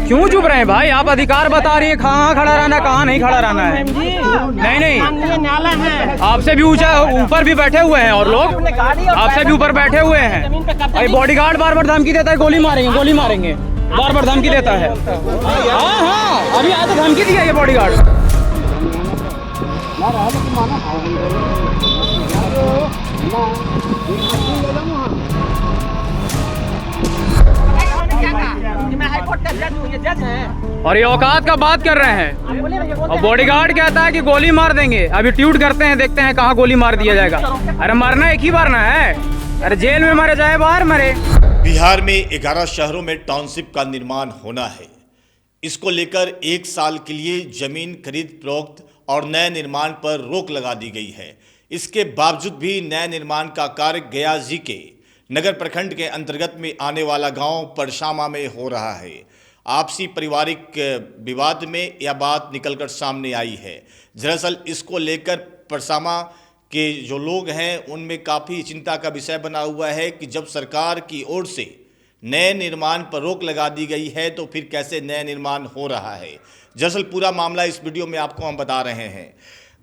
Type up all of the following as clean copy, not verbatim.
क्यों चुप रहे हैं भाई? आप अधिकार बता रही हैं कहाँ खड़ा रहना, कहाँ नहीं खड़ा रहना है। नहीं नहीं, आपसे भी ऊंचा ऊपर भी बैठे हुए हैं और लोग आपसे भी ऊपर बैठे हुए हैं। भाई बॉडीगार्ड बार बार धमकी देता है, गोली मारेंगे गोली मारेंगे, बार बार धमकी देता है। हाँ हाँ, अभी आया तो धमकी दिया ये बॉडीगार्ड। और ये औकात का बात कर रहे हैं और बॉडीगार्ड कहता है कि गोली मार देंगे। अभी ट्यूट करते हैं, देखते हैं कहाँ गोली मार दिया जाएगा। अरे मरना एक ही बार ना है, अरे जेल में मरे चाहे बाहर मरे। बिहार में 11 शहरों में टाउनशिप का निर्माण होना है। इसको लेकर 1 साल के लिए जमीन खरीद फरोख्त और नए निर्माण पर रोक लगा दी गई है। इसके बावजूद भी नए निर्माण का कार्य गया जी के नगर प्रखंड के अंतर्गत में आने वाला गांव परसामा में हो रहा है। आपसी पारिवारिक विवाद में यह बात निकलकर सामने आई है। दरअसल इसको लेकर परसामा के जो लोग हैं उनमें काफ़ी चिंता का विषय बना हुआ है कि जब सरकार की ओर से नए निर्माण पर रोक लगा दी गई है तो फिर कैसे नया निर्माण हो रहा है। दरअसल पूरा मामला इस वीडियो में आपको हम बता रहे हैं।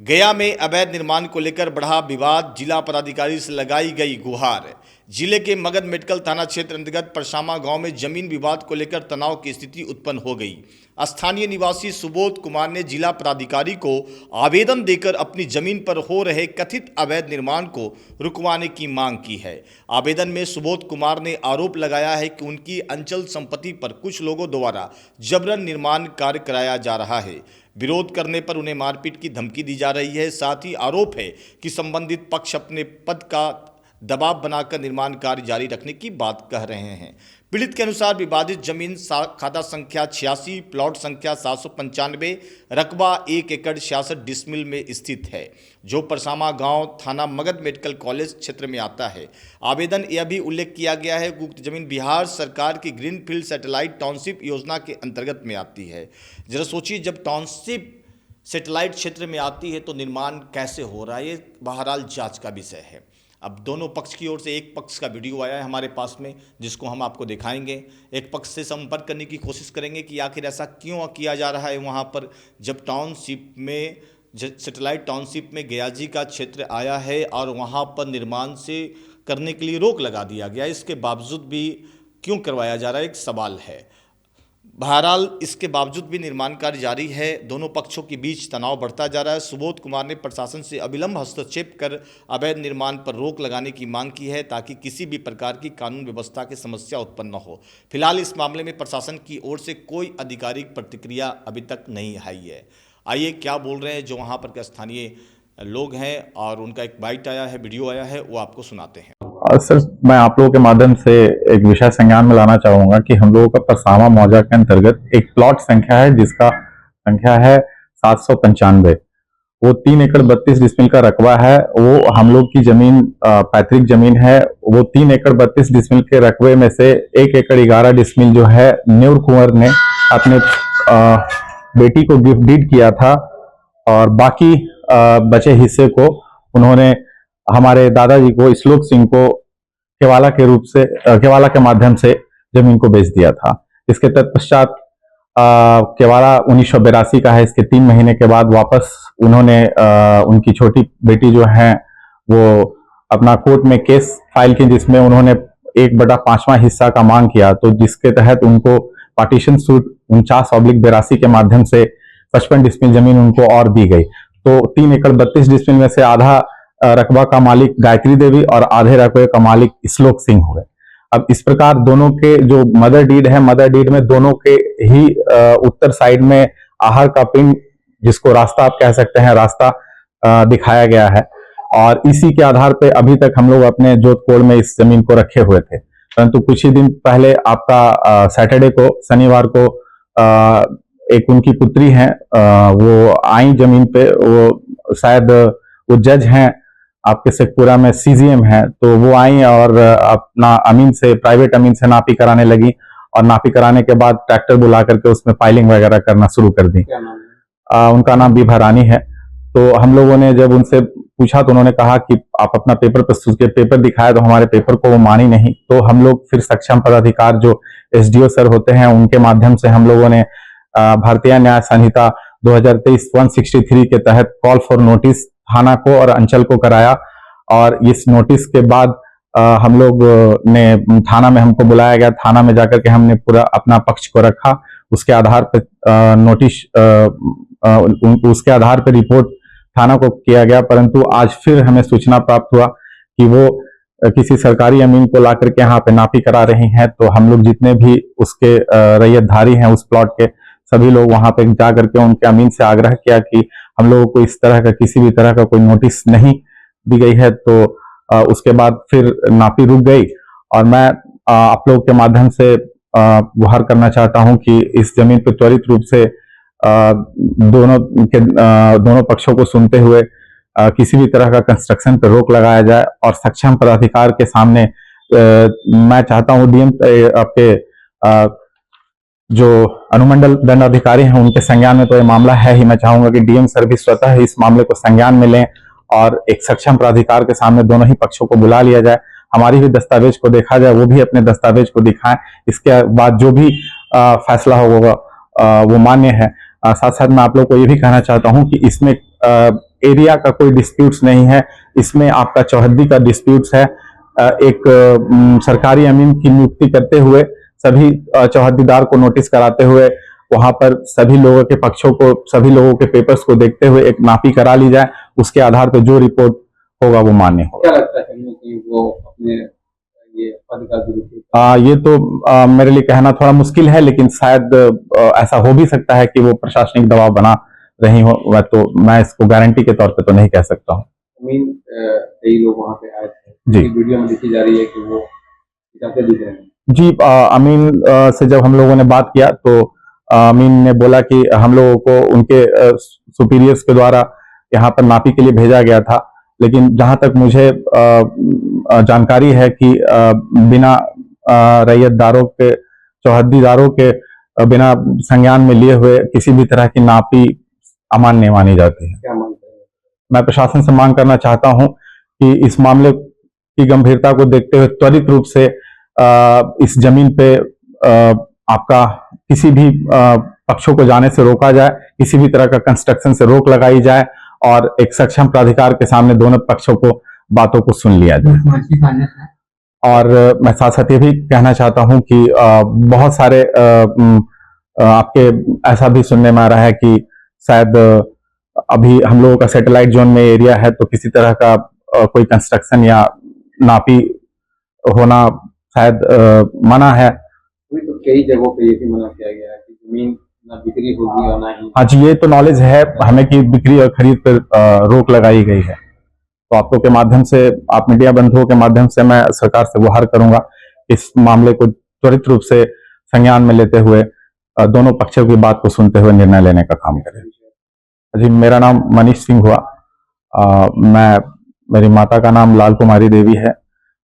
गया में अवैध निर्माण को लेकर बढ़ा विवाद, जिला पदाधिकारी से लगाई गई गुहार। जिले के मगध मेडिकल थाना क्षेत्र अंतर्गत परसामा गांव में जमीन विवाद को लेकर तनाव की स्थिति उत्पन्न हो गई। स्थानीय निवासी सुबोध कुमार ने जिला पदाधिकारी को आवेदन देकर अपनी जमीन पर हो रहे कथित अवैध निर्माण को रुकवाने की मांग की है। आवेदन में सुबोध कुमार ने आरोप लगाया है कि उनकी अंचल संपत्ति पर कुछ लोगों द्वारा जबरन निर्माण कार्य कराया जा रहा है। विरोध करने पर उन्हें मारपीट की धमकी दी जा रही है। साथ ही आरोप है कि संबंधित पक्ष अपने पद का दबाव बनाकर निर्माण कार्य जारी रखने की बात कह रहे हैं। पीड़ित के अनुसार विवादित जमीन खाता संख्या 86, प्लॉट संख्या 795, रकबा 1 एकड़ 66 डिसमिल में स्थित है, जो परसामा गांव थाना मगध मेडिकल कॉलेज क्षेत्र में आता है। आवेदन यह भी उल्लेख किया गया है कि उक्त जमीन बिहार सरकार की ग्रीनफील्ड सैटेलाइट टाउनशिप योजना के अंतर्गत में आती है। जरा सोचिए, जब टाउनशिप सैटेलाइट क्षेत्र में आती है तो निर्माण कैसे हो रहा है, ये बहरहाल जांच का विषय है। अब दोनों पक्ष की ओर से एक पक्ष का वीडियो आया है हमारे पास में, जिसको हम आपको दिखाएंगे। एक पक्ष से संपर्क करने की कोशिश करेंगे कि आखिर ऐसा क्यों किया जा रहा है वहाँ पर, जब टाउनशिप में सैटेलाइट टाउनशिप में गयाजी का क्षेत्र आया है और वहाँ पर निर्माण से करने के लिए रोक लगा दिया गया। इसके बावजूद भी क्यों करवाया जा रहा है, एक सवाल है। बहरहाल इसके बावजूद भी निर्माण कार्य जारी है। दोनों पक्षों के बीच तनाव बढ़ता जा रहा है। सुबोध कुमार ने प्रशासन से अविलंब हस्तक्षेप कर अवैध निर्माण पर रोक लगाने की मांग की है, ताकि किसी भी प्रकार की कानून व्यवस्था की समस्या उत्पन्न न हो। फिलहाल इस मामले में प्रशासन की ओर से कोई आधिकारिक प्रतिक्रिया अभी तक नहीं आई है। आइए क्या बोल रहे हैं जो वहाँ पर के स्थानीय लोग हैं, और उनका एक बाइट आया है, वीडियो आया है, वो आपको सुनाते हैं। सर, मैं आप लोगों के माध्यम से एक विषय संज्ञान में लाना चाहूंगा कि हम लोगों का परसामा मौजा के अंतर्गत एक प्लॉट संख्या है जिसका संख्या है 795। वो 3 एकड़ 32 डिसमिल का रकबा है। वो हम लोग की जमीन पैतृक जमीन है। वो 3 एकड़ 32 डिसमिल के रकबे में से 1 एकड़ 11 डिसमिल जो है न्यूर कुंवर ने अपने बेटी को गिफ्ट डीड किया था, और बाकी बचे हिस्से को उन्होंने हमारे दादाजी को, श्लोक सिंह को, केवाला के रूप से, केवाला के माध्यम से जमीन को बेच दिया था। इसके तत्पश्चात केवाला 1982 का है। इसके 3 महीने के बाद वापस उन्होंने उनकी छोटी बेटी जो है वो अपना कोर्ट में केस फाइल की, जिसमें उन्होंने 1/5वां हिस्सा का मांग किया, तो जिसके तहत उनको पार्टीशन सूट 49/82 के माध्यम से 55 डिसमिल जमीन उनको और दी गई। तो 3 एकड़ 32 डिसमिल में से आधा रकबा का मालिक गायत्री देवी और आधे रकबे का मालिक श्लोक सिंह हुए। अब इस प्रकार दोनों के जो मदर डीड है, मदर डीड में दोनों के ही उत्तर साइड में आहार का पिंड, जिसको रास्ता आप कह सकते हैं, रास्ता दिखाया गया है। और इसी के आधार पे अभी तक हम लोग अपने जोत कोड में इस जमीन को रखे हुए थे। परंतु कुछ ही दिन पहले आपका सैटरडे को, शनिवार को, एक उनकी पुत्री है, वो आई जमीन पे। वो शायद वो जज हैं आपके शेखपुरा में, CGM है, तो वो आई और अपना अमीन से, प्राइवेट अमीन से नापी कराने लगी, और नापी कराने के बाद ट्रैक्टर बुला करके उसमें फाइलिंग वगैरह करना शुरू कर दी। उनका नाम बीभा रानी है। तो हम लोगों ने जब उनसे पूछा तो उन्होंने कहा कि आप अपना पेपर प्रस्तुत किए। पेपर दिखाया तो हमारे पेपर को वो मानी नहीं। तो हम लोग फिर सक्षम पदाधिकार जो एसडीओ सर होते हैं, उनके माध्यम से हम लोगों ने भारतीय न्याय संहिता 2023 163 के तहत कॉल फॉर नोटिस थाना को और अंचल को कराया। और इस नोटिस के बाद हम लोग ने थाना में हमको बुलाया गया, थाना में जाकर के हमने पूरा अपना पक्ष को रखा। उसके आधार पर नोटिस उसके आधार पर रिपोर्ट थाना को किया गया, परंतु आज फिर हमें सूचना प्राप्त हुआ कि वो किसी सरकारी अमीन को लाकर के यहाँ पे नापी करा रही हैं। तो हम लोग जितने भी उसके रैयतधारी हैं उस प्लॉट के, सभी लोग वहां पे जा करके उनके अमीन से आग्रह किया कि हम लोगों को इस तरह का किसी भी तरह का कोई नोटिस नहीं दी गई है। तो उसके बाद फिर नापी रुक गई। और मैं आप लोगों के माध्यम से गुहार करना चाहता हूं कि इस जमीन पर त्वरित रूप से दोनों पक्षों को सुनते हुए किसी भी तरह का कंस्ट्रक्शन पर रोक लगाया जाए। और सक्षम पदाधिकार के सामने मैं चाहता हूं डीएम आपके जो अनुमंडल दंडाधिकारी हैं उनके संज्ञान में तो ये मामला है ही। मैं चाहूंगा कि डीएम सर भी स्वतः इस मामले को संज्ञान में लें और एक सक्षम प्राधिकार के सामने दोनों ही पक्षों को बुला लिया जाए, हमारी भी दस्तावेज को देखा जाए, वो भी अपने दस्तावेज को दिखाएं। इसके बाद जो भी फैसला होगा वो मान्य है। साथ साथ मैं आप लोग को ये भी कहना चाहता हूं कि इसमें एरिया का कोई डिस्प्यूट्स नहीं है, इसमें आपका चौहद्दी का डिस्प्यूट्स है। एक सरकारी अमीन की नियुक्ति करते हुए सभी चौहद्दीदार को नोटिस कराते हुए वहां पर सभी लोगों के पक्षों को, सभी लोगों के पेपर्स को देखते हुए एक नापी करा ली जाए। उसके आधार पर जो रिपोर्ट होगा वो मान्य होगा। क्या लगता है कि वो अपने ये पद का ये तो मेरे लिए कहना थोड़ा मुश्किल है, लेकिन शायद ऐसा हो भी सकता है कि वो प्रशासनिक दबाव बना रही हो। वह तो मैं इसको गारंटी के तौर पे तो नहीं कह सकता हूँ। कई लोग वहाँ पे आए थे जी, वीडियो में दिखी जा रही है कि वो जाते दिख रहे हैं जी। अमीन से जब हम लोगों ने बात किया तो अमीन ने बोला कि हम लोगों को उनके सुपीरियर्स के द्वारा यहाँ पर नापी के लिए भेजा गया था, लेकिन जहां तक मुझे जानकारी है कि बिना रैयतदारों के, चौहद्दीदारों के बिना संज्ञान में लिए हुए किसी भी तरह की नापी अमान्य मानी जाती है। क्या मानते हैं? मैं प्रशासन से मांग करना चाहता हूं कि इस मामले की गंभीरता को देखते हुए त्वरित रूप से इस जमीन पे आपका किसी भी पक्षों को जाने से रोका जाए, किसी भी तरह का कंस्ट्रक्शन से रोक लगाई जाए और एक सक्षम प्राधिकार के सामने दोनों पक्षों को बातों को सुन लिया जाए। और मैं साथ साथ ये भी कहना चाहता हूं कि बहुत सारे आपके ऐसा भी सुनने में आ रहा है कि शायद अभी हम लोगों का सैटेलाइट जोन में एरिया है, तो किसी तरह का कोई कंस्ट्रक्शन या नापी होना शायद मना है। अभी तो कई जगहों पे ये भी मना किया गया है कि जमीन ना बिक्री होगी और ना ही। हाँ जी, ये तो नॉलेज है हमें कि बिक्री और खरीद पर रोक लगाई गई है। तो आप लोग के माध्यम से, आप मीडिया बंधुओं के माध्यम से मैं सरकार से गुहार करूंगा इस मामले को त्वरित रूप से संज्ञान में लेते हुए दोनों पक्षों की बात को सुनते हुए निर्णय लेने का काम करें। जी, मेरा नाम मनीष सिंह हुआ। मेरी माता का नाम लाल कुमारी देवी है।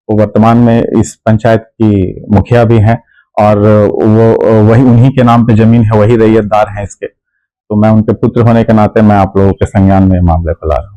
वो वर्तमान में इस पंचायत की मुखिया भी हैं और वो वही उन्हीं के नाम पे जमीन है, वही रैयतदार हैं इसके। तो मैं उनके पुत्र होने के नाते मैं आप लोगों के संज्ञान में मामले को ला रहा हूँ।